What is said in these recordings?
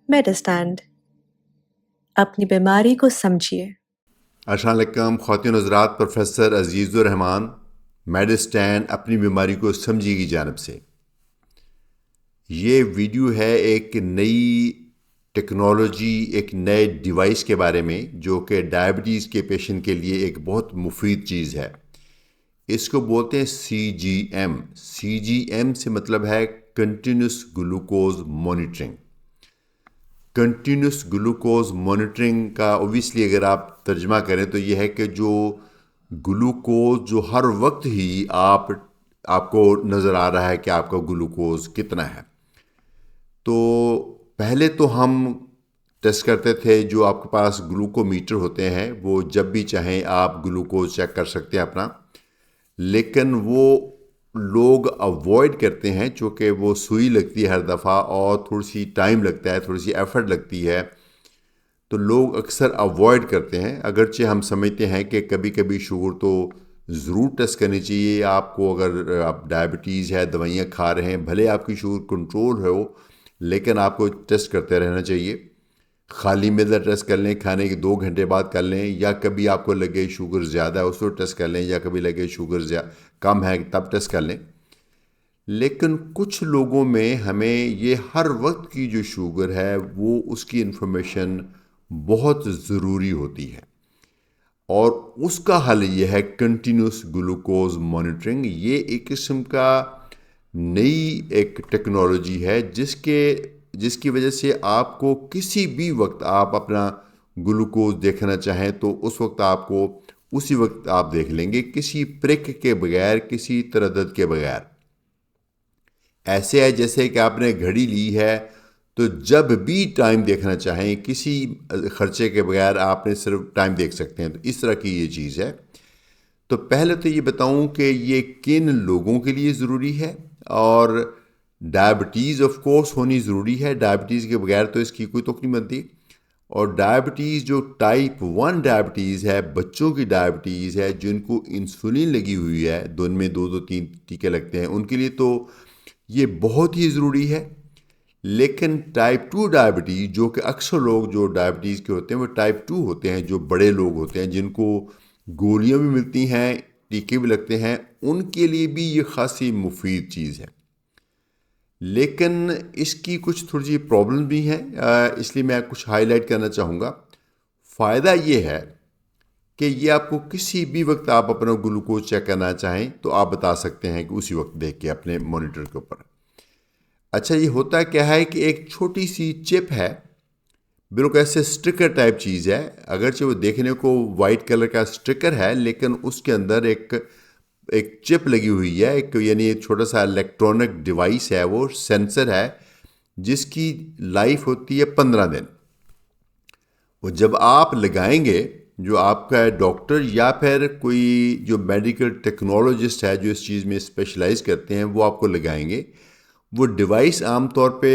मेडिस्टैंड अपनी बीमारी को समझिए। अस्सलाम वालेकुम ख़वातीन हज़रात, प्रोफेसर अज़ीज़ुर रहमान मेडिस्टैंड अपनी बीमारी को समझिए की जानब से ये वीडियो है एक नई टेक्नोलॉजी, एक नए डिवाइस के बारे में जो कि डायबिटीज़ के पेशेंट के लिए एक बहुत मुफीद चीज़ है। इसको बोलते हैं CGM। CGM से मतलब है continuous glucose monitoring. Continuous glucose monitoring का ओबियसली अगर आप तर्जमा करें तो ये है कि जो ग्लूकोज जो हर वक्त ही आपको नज़र आ रहा है कि आपका ग्लूकोज कितना है। तो पहले तो हम टेस्ट करते थे, जो आपके पास ग्लूकोमीटर होते हैं वो जब भी चाहें आप ग्लूकोज चेक कर सकते हैं अपना, लेकिन वो लोग अवॉइड करते हैं चूँकि वो सुई लगती है हर दफ़ा और थोड़ी सी टाइम लगता है, थोड़ी सी एफर्ट लगती है, तो लोग अक्सर अवॉइड करते हैं। अगरचे हम समझते हैं कि कभी कभी शुगर तो ज़रूर टेस्ट करनी चाहिए आपको। अगर आप डायबिटीज़ है, दवाइयाँ खा रहे हैं, भले आपकी शुगर कंट्रोल हो, लेकिन आपको टेस्ट करते रहना चाहिए। खाली मेदा टेस्ट कर लें, खाने के 2 घंटे बाद कर लें, या कभी आपको लगे शुगर ज़्यादा है उसको टेस्ट कर लें, या कभी लगे शुगर कम है तब टेस्ट कर लें। लेकिन कुछ लोगों में हमें ये हर वक्त की जो शुगर है वो उसकी इन्फॉर्मेशन बहुत ज़रूरी होती है, और उसका हल ये है कंटिन्यूस ग्लूकोज मॉनिटरिंग। ये एक किस्म का नई एक टेक्नोलॉजी है जिसकी वजह से आपको किसी भी वक्त आप अपना ग्लूकोज देखना चाहें तो उस वक्त आपको उसी वक्त आप देख लेंगे, किसी प्रिक के बगैर, किसी तरदद के बगैर। ऐसे है जैसे कि आपने घड़ी ली है तो जब भी टाइम देखना चाहें किसी खर्चे के बगैर आपने सिर्फ टाइम देख सकते हैं। तो इस तरह की ये चीज़ है। तो पहले तो ये बताऊं कि ये किन लोगों के लिए ज़रूरी है। और डायबिटीज़ ऑफ कोर्स होनी ज़रूरी है, डायबिटीज़ के बगैर तो इसकी कोई तुक नहीं बनती। और डायबिटीज़ जो टाइप 1 डायबिटीज़ है, बच्चों की डायबिटीज़ है जिनको इंसुलिन लगी हुई है, दिन में 2-2 3 टीके लगते हैं, उनके लिए तो ये बहुत ही ज़रूरी है। लेकिन टाइप 2 डायबिटीज़, जो कि अक्सर लोग जो डायबिटीज़ के होते हैं वो टाइप 2 होते हैं, जो बड़े लोग होते हैं जिनको गोलियां भी मिलती हैं, टीके भी लगते हैं, उनके लिए भी ये खासी मुफीद चीज़ है। लेकिन इसकी कुछ थोड़ी सी प्रॉब्लम भी हैं, इसलिए मैं कुछ हाईलाइट करना चाहूँगा। फ़ायदा ये है कि ये आपको किसी भी वक्त आप अपना ग्लूकोज चेक करना चाहें तो आप बता सकते हैं कि उसी वक्त देख के अपने मॉनिटर के ऊपर। अच्छा, ये होता क्या है कि एक छोटी सी चिप है, बिल्कुल ऐसे स्टिकर टाइप चीज़ है। अगरचे वो देखने को वाइट कलर का स्टिकर है, लेकिन उसके अंदर एक एक चिप लगी हुई है, एक यानी एक छोटा सा इलेक्ट्रॉनिक डिवाइस है, वो सेंसर है जिसकी लाइफ होती है 15 दिन। वो जब आप लगाएंगे, जो आपका डॉक्टर या फिर कोई जो मेडिकल टेक्नोलॉजिस्ट है जो इस चीज़ में स्पेशलाइज करते हैं वो आपको लगाएंगे। वो डिवाइस आमतौर पे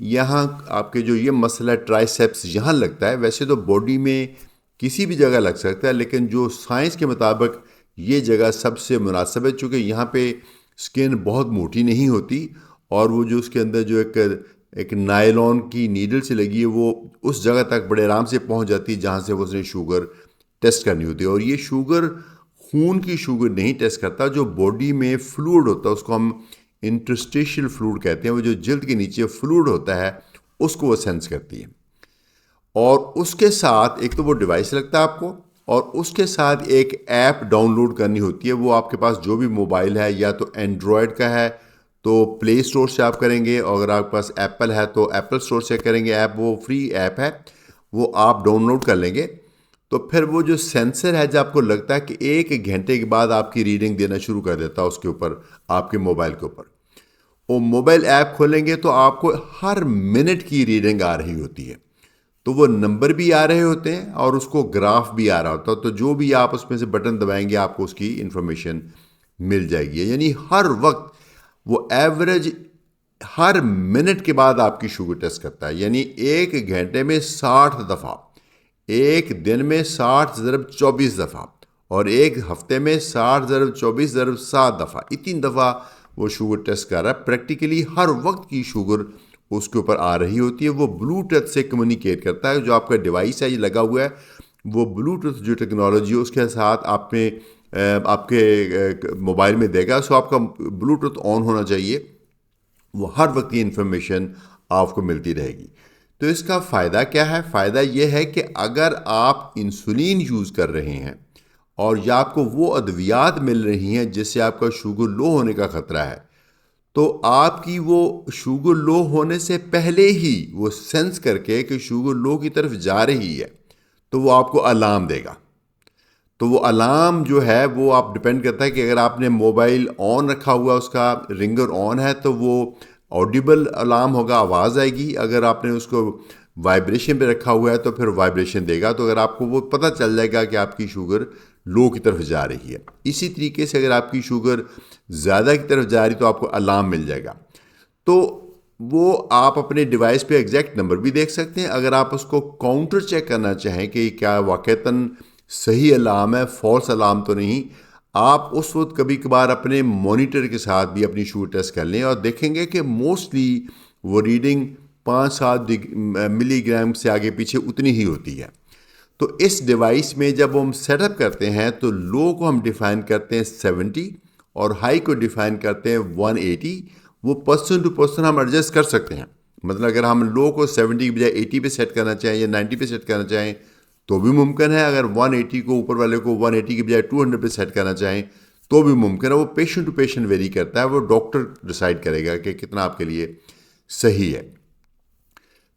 यहाँ आपके जो ये मसला ट्राइसेप्स यहाँ लगता है, वैसे तो बॉडी में किसी भी जगह लग सकता है, लेकिन जो साइंस के मुताबिक ये जगह सबसे मुनासिब है, चूँकि यहाँ पे स्किन बहुत मोटी नहीं होती, और वो जो उसके अंदर जो एक नायलॉन की नीडल से लगी है वो उस जगह तक बड़े आराम से पहुँच जाती है जहाँ से वो उसने शुगर टेस्ट करनी होती है। और ये शुगर खून की शुगर नहीं टेस्ट करता, जो बॉडी में फ्लूइड होता है उसको हम इंटरस्टिशियल फ्लूइड कहते हैं, वो जो जल्द के नीचे फ्लूइड होता है उसको वो सेंस करती है। और उसके साथ एक तो वो डिवाइस लगता है आपको, और उसके साथ एक ऐप डाउनलोड करनी होती है। वो आपके पास जो भी मोबाइल है, या तो एंड्रॉयड का है तो प्ले स्टोर से आप करेंगे, और अगर आपके पास एप्पल है तो एप्पल स्टोर से करेंगे। ऐप वो फ्री ऐप है, वो आप डाउनलोड कर लेंगे। तो फिर वो जो सेंसर है, जब आपको लगता है कि 1 घंटे के बाद आपकी रीडिंग देना शुरू कर देता है उसके ऊपर, आपके मोबाइल के ऊपर, वो मोबाइल ऐप खोलेंगे तो आपको हर मिनट की रीडिंग आ रही होती है। तो वो नंबर भी आ रहे होते हैं और उसको ग्राफ भी आ रहा होता है। तो जो भी आप उसमें से बटन दबाएंगे आपको उसकी इंफॉर्मेशन मिल जाएगी। यानी हर वक्त वो एवरेज हर मिनट के बाद आपकी शुगर टेस्ट करता है। यानी 1 घंटे में 60 दफ़ा, एक दिन में 60 ज़रब 24 दफ़ा, और एक हफ्ते में 60 ज़रब 24 ज़रब 7 दफ़ा, इतनी दफ़ा वो शुगर टेस्ट कर रहा है। प्रैक्टिकली हर वक्त की शुगर उसके ऊपर आ रही होती है, वो ब्लूटूथ से कम्युनिकेट करता है। जो आपका डिवाइस है ये लगा हुआ है, वो ब्लूटूथ जो टेक्नोलॉजी है उसके साथ आपके मोबाइल में देगा। सो आपका ब्लूटूथ ऑन होना चाहिए, वो हर वक्त ये इन्फॉर्मेशन आपको मिलती रहेगी। तो इसका फ़ायदा क्या है? फ़ायदा ये है कि अगर आप इंसुलिन यूज़ कर रहे हैं और या आपको वो अद्वियात मिल रही हैं जिससे आपका शुगर लो होने का ख़तरा है, तो आपकी वो शुगर लो होने से पहले ही वो सेंस करके कि शुगर लो की तरफ जा रही है, तो वो आपको अलार्म देगा। तो वो अलार्म जो है वो आप डिपेंड करता है कि अगर आपने मोबाइल ऑन रखा हुआ, उसका रिंगर ऑन है, तो वो ऑडिबल अलार्म होगा, आवाज़ आएगी। अगर आपने उसको वाइब्रेशन पे रखा हुआ है तो फिर वाइब्रेशन देगा, तो अगर आपको वो पता चल जाएगा कि आपकी शुगर लो की तरफ जा रही है। इसी तरीके से अगर आपकी शुगर ज़्यादा की तरफ जा रही तो आपको अलार्म मिल जाएगा। तो वो आप अपने डिवाइस पे एग्जैक्ट नंबर भी देख सकते हैं। अगर आप उसको काउंटर चेक करना चाहें कि क्या वाक़तन सही अलार्म है, फॉल्स अलार्म तो नहीं, आप उस वक्त कभी कभार अपने मॉनिटर के साथ भी अपनी शुगर टेस्ट कर लें और देखेंगे कि मोस्टली वो रीडिंग 5-7 मिलीग्राम से आगे पीछे उतनी ही होती है। तो इस डिवाइस में जब हम सेटअप करते हैं तो लो को हम डिफ़ाइन करते हैं 70 और हाई को डिफ़ाइन करते हैं 180। वो पर्सन टू पर्सन हम एडजस्ट कर सकते हैं। मतलब अगर हम लो को 70 की बजाय 80 पे सेट करना चाहें या 90 पे सेट करना चाहें तो भी मुमकिन है। अगर 180 को ऊपर वाले को 180 की बजाय 200 पे सेट करना चाहें तो भी मुमकिन है। वो पेशेंट टू पेशेंट वेरी करता है, वो डॉक्टर डिसाइड करेगा कि कितना आपके लिए सही है।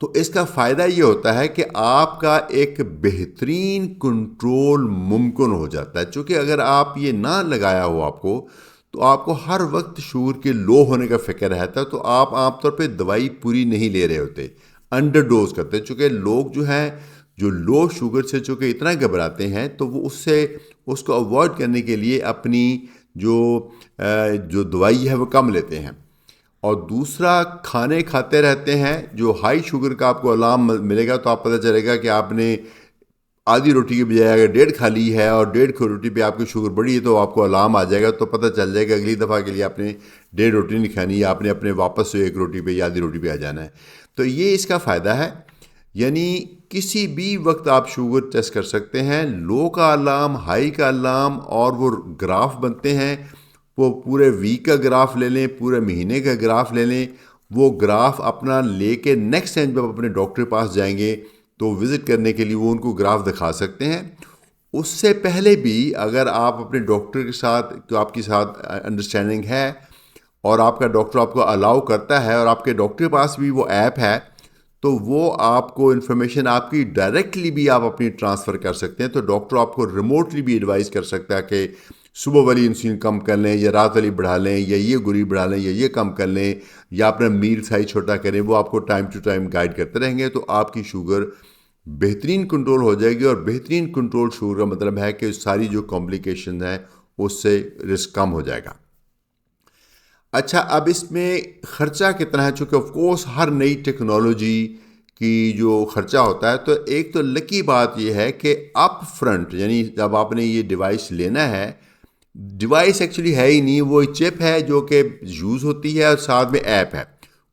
तो इसका फ़ायदा ये होता है कि आपका एक बेहतरीन कंट्रोल मुमकिन हो जाता है। चूँकि अगर आप ये ना लगाया हो आपको, तो आपको हर वक्त शुगर के लो होने का फ़िक्र रहता है, तो आप आमतौर पे दवाई पूरी नहीं ले रहे होते, अंडर डोज करते हैं। चूँकि लोग जो हैं जो लो शुगर से चूँकि इतना घबराते हैं, तो वो उसको अवॉइड करने के लिए अपनी जो दवाई है वो कम लेते हैं। और दूसरा, खाने खाते रहते हैं। जो हाई शुगर का आपको अलार्म मिलेगा तो आप पता चलेगा कि आपने आधी रोटी की बजाय अगर 1.5 खा ली है और 1.5 रोटी पे आपकी शुगर बढ़ी है तो आपको अलार्म आ जाएगा, तो पता चल जाएगा अगली दफ़ा के लिए आपने 1.5 रोटी नहीं खानी, आपने अपने वापस से 1 रोटी पे या आधी रोटी पे आ जाना है। तो ये इसका फ़ायदा है। यानी किसी भी वक्त आप शुगर टेस्ट कर सकते हैं। लो का अलार्म, हाई का अलार्म, और वो ग्राफ बनते हैं। वो पूरे वीक का ग्राफ ले लें, पूरे महीने का ग्राफ ले लें। वो ग्राफ अपना लेके नेक्स्ट टाइम जब अपने डॉक्टर के पास जाएंगे तो विज़िट करने के लिए वो उनको ग्राफ दिखा सकते हैं। उससे पहले भी अगर आप अपने डॉक्टर के साथ, तो आपके साथ अंडरस्टैंडिंग है और आपका डॉक्टर आपको अलाउ करता है और आपके डॉक्टर के पास भी वो ऐप है, तो वो आपको इन्फॉर्मेशन आपकी डायरेक्टली भी आप अपनी ट्रांसफ़र कर सकते हैं। तो डॉक्टर आपको रिमोटली भी एडवाइस कर सकता है कि सुबह वाली इंसुलिन कम कर लें या रात वाली बढ़ा लें या ये गोली बढ़ा लें या ये कम कर लें या अपना मील साइज छोटा करें। वो आपको टाइम टू टाइम गाइड करते रहेंगे, तो आपकी शुगर बेहतरीन कंट्रोल हो जाएगी। और बेहतरीन कंट्रोल शुगर का मतलब है कि सारी जो कॉम्प्लिकेशन है उससे रिस्क कम हो जाएगा। अच्छा, अब इसमें ख़र्चा कितना है? चूँकि ऑफ कोर्स हर नई टेक्नोलॉजी की जो ख़र्चा होता है, तो एक तो लकी बात यह है कि अप फ्रंट, यानी जब आपने ये डिवाइस लेना है, डिवाइस एक्चुअली है ही नहीं, वो चिप है जो कि यूज़ होती है और साथ में ऐप है।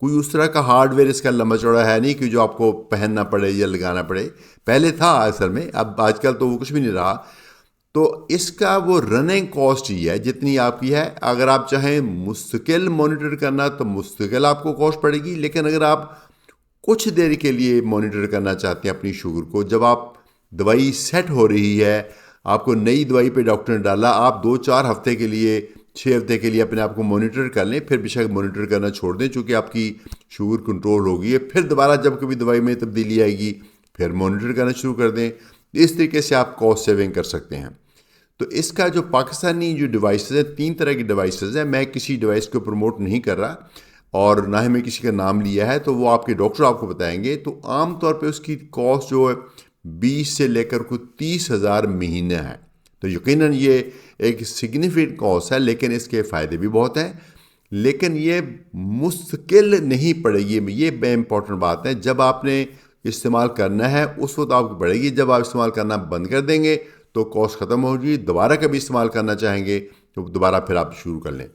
कोई उस तरह का हार्डवेयर इसका लंबा चौड़ा है नहीं कि जो आपको पहनना पड़े या लगाना पड़े। पहले था असल में, अब आजकल तो वो कुछ भी नहीं रहा। तो इसका वो रनिंग कॉस्ट ही है जितनी आपकी है। अगर आप चाहें मुस्तकिल मॉनिटर करना तो मुस्तकिल आपको कॉस्ट पड़ेगी, लेकिन अगर आप कुछ देर के लिए मॉनिटर करना चाहते हैं अपनी शुगर को, जब आप दवाई सेट हो रही है, आपको नई दवाई पे डॉक्टर ने डाला, आप 2-4 हफ्ते के लिए, 6 हफ्ते के लिए अपने आप को मॉनिटर कर लें, फिर बेशक मॉनिटर करना छोड़ दें चूँकि आपकी शुगर कंट्रोल हो गई है। फिर दोबारा जब कभी दवाई में तब्दीली आएगी फिर मॉनिटर करना शुरू कर दें। इस तरीके से आप कॉस्ट सेविंग कर सकते हैं। तो इसका जो पाकिस्तानी जो डिवाइसेस हैं, 3 तरह की डिवाइसेस हैं। मैं किसी डिवाइस को प्रमोट नहीं कर रहा और ना ही मैं किसी का नाम लिया है, तो वो आपके डॉक्टर आपको बताएंगे। तो आम तौर पे उसकी कॉस्ट जो है 20 से लेकर कुछ 30,000 महीना है। तो यकीनन ये एक सिग्निफिकेंट कॉस्ट है, लेकिन इसके फ़ायदे भी बहुत हैं। लेकिन ये मुश्किल नहीं पड़ेगी, ये बे इम्पॉर्टेंट बात है। जब आपने इस्तेमाल करना है उस वक्त आपको पड़ेगी, जब आप इस्तेमाल करना बंद कर देंगे तो कॉस्ट ख़त्म होगी। दोबारा कभी इस्तेमाल करना चाहेंगे तो दोबारा फिर आप शुरू कर लें।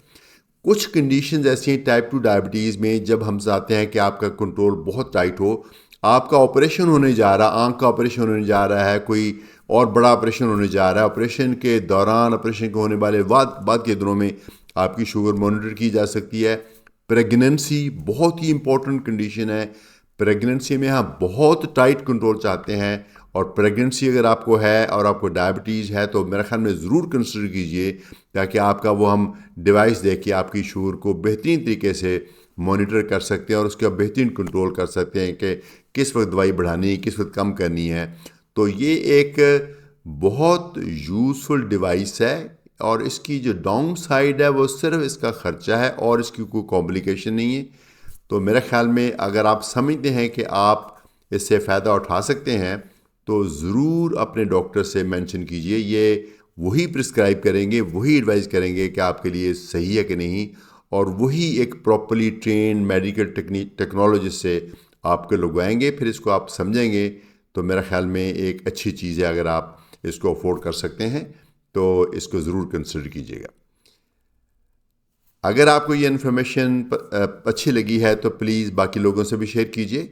कुछ कंडीशंस ऐसी हैं टाइप 2 डायबिटीज़ में, जब हम चाहते हैं कि आपका कंट्रोल बहुत टाइट हो, आपका ऑपरेशन होने जा रहा, आंख का ऑपरेशन होने जा रहा है, कोई और बड़ा ऑपरेशन होने जा रहा है, ऑपरेशन के दौरान, ऑपरेशन के होने वाले बाद के दिनों में आपकी शुगर मॉनिटर की जा सकती है। प्रेगनेंसी बहुत ही इंपॉर्टेंट कंडीशन है। प्रेगनेंसी में हम बहुत टाइट कंट्रोल चाहते हैं, और प्रेगनेंसी अगर आपको है और आपको डायबिटीज़ है तो मेरे ख्याल में ज़रूर कंसिडर कीजिए, ताकि आपका वो हम डिवाइस दे के आपकी शुगर को बेहतरीन तरीके से मॉनिटर कर सकते हैं और उसका बेहतरीन कंट्रोल कर सकते हैं कि किस वक्त दवाई बढ़ानी है, किस वक्त कम करनी है। तो ये एक बहुत यूज़फुल डिवाइस है, और इसकी जो डाउन साइड है वो सिर्फ इसका ख़र्चा है और इसकी कोई कॉम्प्लिकेशन नहीं है। तो मेरे ख्याल में अगर आप समझते हैं कि आप इससे फ़ायदा उठा सकते हैं तो ज़रूर अपने डॉक्टर से मेंशन कीजिए। ये वही प्रिस्क्राइब करेंगे, वही एडवाइस करेंगे कि आपके लिए सही है कि नहीं, और वही एक प्रॉपरली ट्रेन मेडिकल टेक्नोलॉजिस्ट से आपको लगवाएंगे। फिर इसको आप समझेंगे तो मेरा ख्याल में एक अच्छी चीज़ है। अगर आप इसको अफोर्ड कर सकते हैं तो इसको ज़रूर कंसिडर कीजिएगा। अगर आपको ये इन्फॉर्मेशन अच्छी लगी है तो प्लीज़ बाकी लोगों से भी शेयर कीजिए।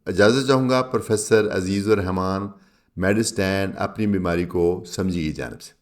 इजाज़त चाहूँगा प्रोफेसर अजीज़ुर रहमान, मेडिस्टैंड, अपनी बीमारी को समझिए जानब से।